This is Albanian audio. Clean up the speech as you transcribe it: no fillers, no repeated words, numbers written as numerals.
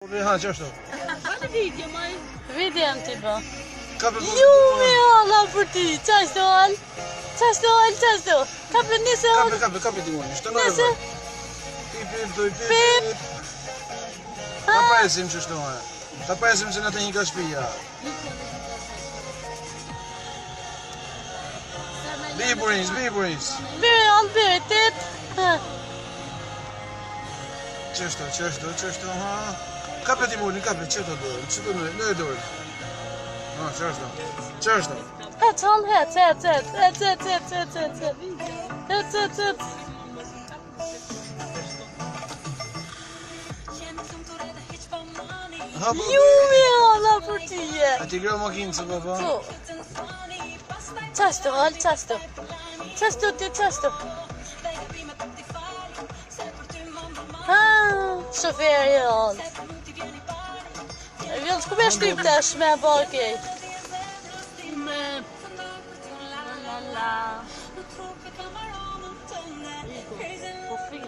Ha, që është? Bëni video, maj. Video jam ti bë. Ju Allah për ti, qashtu al? Kape nise al? Kape ti mojnë, shtë në Nise? Pip. Ta presim që shtë në. Ta presim që në të një ka shpija. Biburins. Bire al, bire, tit. Qështë, ha? Kape ti mojnë, kape, që të dorë, që të në dorë. Ha, qështë. Het. Jumi Allah për ti je. A ti greu makinë që baba? Qashtu, al, qashtu. Shoferi al. Vjellë ku me shtyp tash me bakej? La la la.